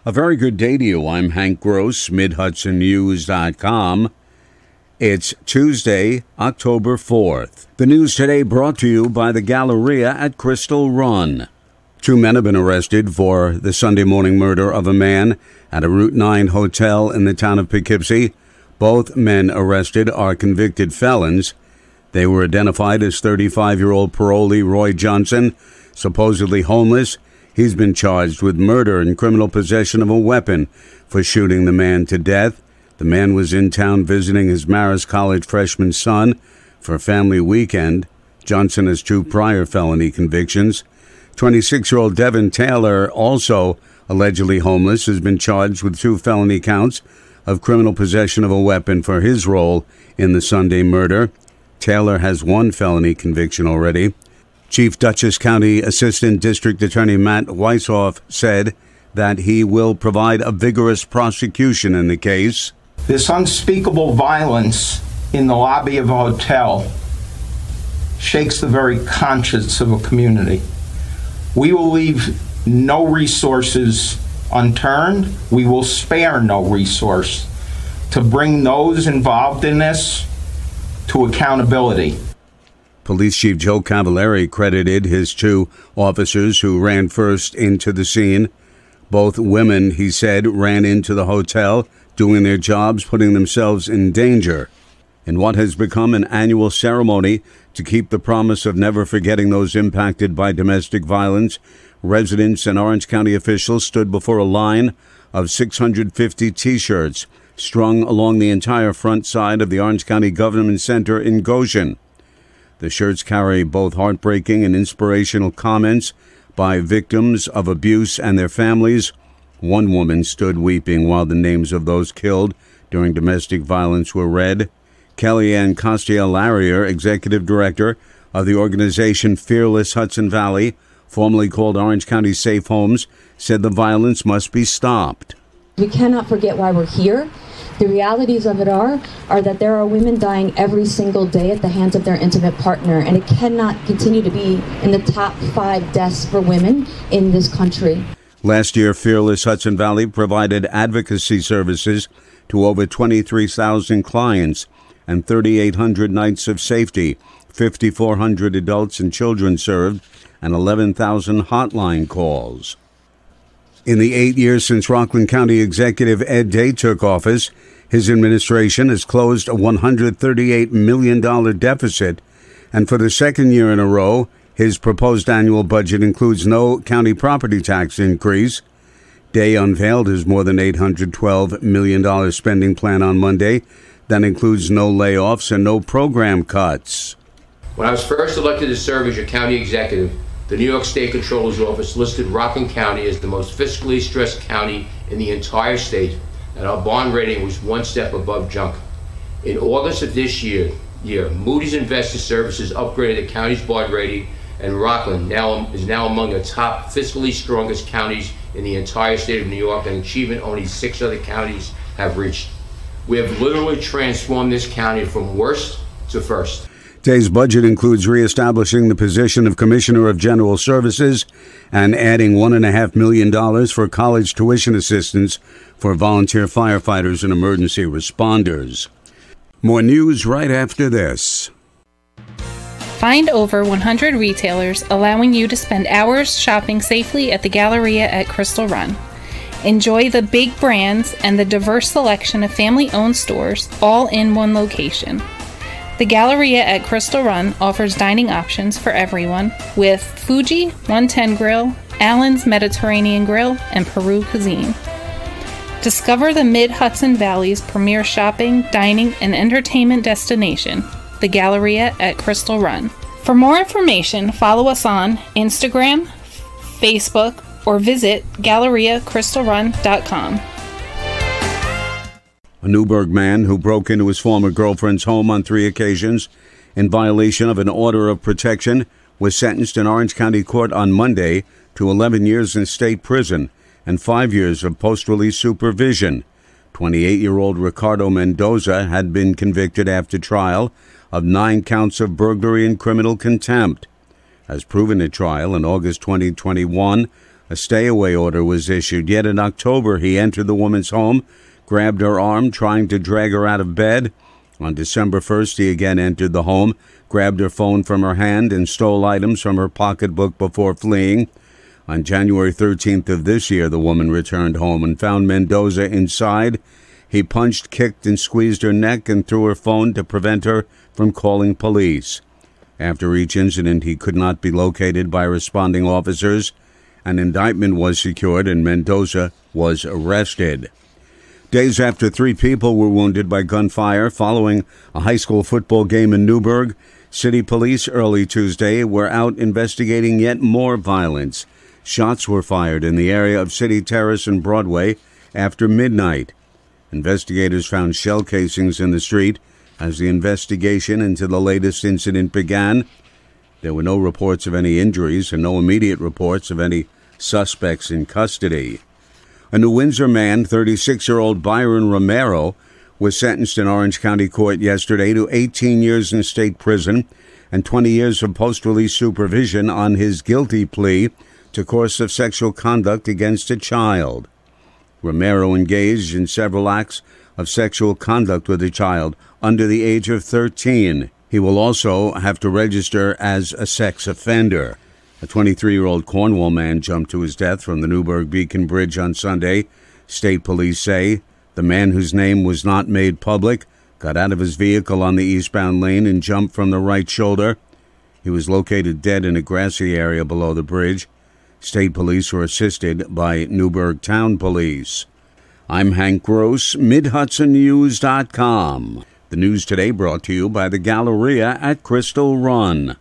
A very good day to you. I'm Hank Gross, MidHudsonNews.com. It's Tuesday, October 4th. The news today brought to you by the Galleria at Crystal Run. 2 men have been arrested for the Sunday morning murder of a man at a Route 9 hotel in the town of Poughkeepsie. Both men arrested are convicted felons. They were identified as 35-year-old parolee Roy Johnson, supposedly homeless. He's been charged with murder and criminal possession of a weapon for shooting the man to death. The man was in town visiting his Marist College freshman son for a family weekend. Johnson has 2 prior felony convictions. 26-year-old Devin Taylor, also allegedly homeless, has been charged with 2 felony counts of criminal possession of a weapon for his role in the Sunday murder. Taylor has 1 felony conviction already. Chief Dutchess County Assistant District Attorney Matt Weishoff said that he will provide a vigorous prosecution in the case. This unspeakable violence in the lobby of a hotel shakes the very conscience of a community. We will leave no resources unturned. We will spare no resource to bring those involved in this to accountability. Police Chief Joe Cavallari credited his 2 officers who ran first into the scene. Both women, he said, ran into the hotel, doing their jobs, putting themselves in danger. In what has become an annual ceremony to keep the promise of never forgetting those impacted by domestic violence, residents and Orange County officials stood before a line of 650 T-shirts strung along the entire front side of the Orange County Government Center in Goshen. The shirts carry both heartbreaking and inspirational comments by victims of abuse and their families. One woman stood weeping while the names of those killed during domestic violence were read. Kellyanne Costier-Larrier, executive director of the organization Fearless Hudson Valley, formerly called Orange County Safe Homes, said the violence must be stopped. We cannot forget why we're here. The realities of it are that there are women dying every single day at the hands of their intimate partner, and it cannot continue to be in the top 5 deaths for women in this country. Last year, Fearless Hudson Valley provided advocacy services to over 23,000 clients and 3,800 nights of safety, 5,400 adults and children served, and 11,000 hotline calls. In the 8 years since Rockland County Executive Ed Day took office, his administration has closed a $138 million deficit, and for the second year in a row, his proposed annual budget includes no county property tax increase. Day unveiled his more than $812 million spending plan on Monday. That includes no layoffs and no program cuts. When I was first elected to serve as your county executive, the New York State Comptroller's Office listed Rockland County as the most fiscally stressed county in the entire state, and our bond rating was 1 step above junk. In August of this year, Moody's Investors Services upgraded the county's bond rating, and Rockland is now among the top fiscally strongest counties in the entire state of New York, an achievement only 6 other counties have reached. We have literally transformed this county from worst to first. Day's budget includes reestablishing the position of Commissioner of General Services and adding $1.5 million for college tuition assistance for volunteer firefighters and emergency responders. More news right after this. Find over 100 retailers allowing you to spend hours shopping safely at the Galleria at Crystal Run. Enjoy the big brands and the diverse selection of family-owned stores all in one location. The Galleria at Crystal Run offers dining options for everyone with Fuji, 110 Grill, Allen's Mediterranean Grill, and Peru Cuisine. Discover the Mid-Hudson Valley's premier shopping, dining, and entertainment destination, the Galleria at Crystal Run. For more information, follow us on Instagram, Facebook, or visit GalleriaCrystalRun.com. A Newburgh man who broke into his former girlfriend's home on 3 occasions in violation of an order of protection was sentenced in Orange County Court on Monday to 11 years in state prison and 5 years of post-release supervision. 28-year-old Ricardo Mendoza had been convicted after trial of 9 counts of burglary and criminal contempt. As proven at trial in August 2021, A stay-away order was issued. Yet in October, he entered the woman's home, grabbed her arm, trying to drag her out of bed. On December 1st, he again entered the home, grabbed her phone from her hand, and stole items from her pocketbook before fleeing. On January 13th of this year, the woman returned home and found Mendoza inside. He punched, kicked, and squeezed her neck and threw her phone to prevent her from calling police. After each incident, he could not be located by responding officers. An indictment was secured and Mendoza was arrested. Days after 3 people were wounded by gunfire following a high school football game in Newburgh, city police early Tuesday were out investigating yet more violence. Shots were fired in the area of City Terrace and Broadway after midnight. Investigators found shell casings in the street as the investigation into the latest incident began. There were no reports of any injuries and no immediate reports of any suspects in custody. A New Windsor man, 36-year-old Byron Romero, was sentenced in Orange County Court yesterday to 18 years in state prison and 20 years of post-release supervision on his guilty plea to course of sexual conduct against a child. Romero engaged in several acts of sexual conduct with a child under the age of 13. He will also have to register as a sex offender. A 23-year-old Cornwall man jumped to his death from the Newburgh Beacon Bridge on Sunday. State police say the man, whose name was not made public, got out of his vehicle on the eastbound lane and jumped from the right shoulder. He was located dead in a grassy area below the bridge. State police were assisted by Newburgh Town Police. I'm Hank Gross, MidHudsonNews.com. The news today brought to you by the Galleria at Crystal Run.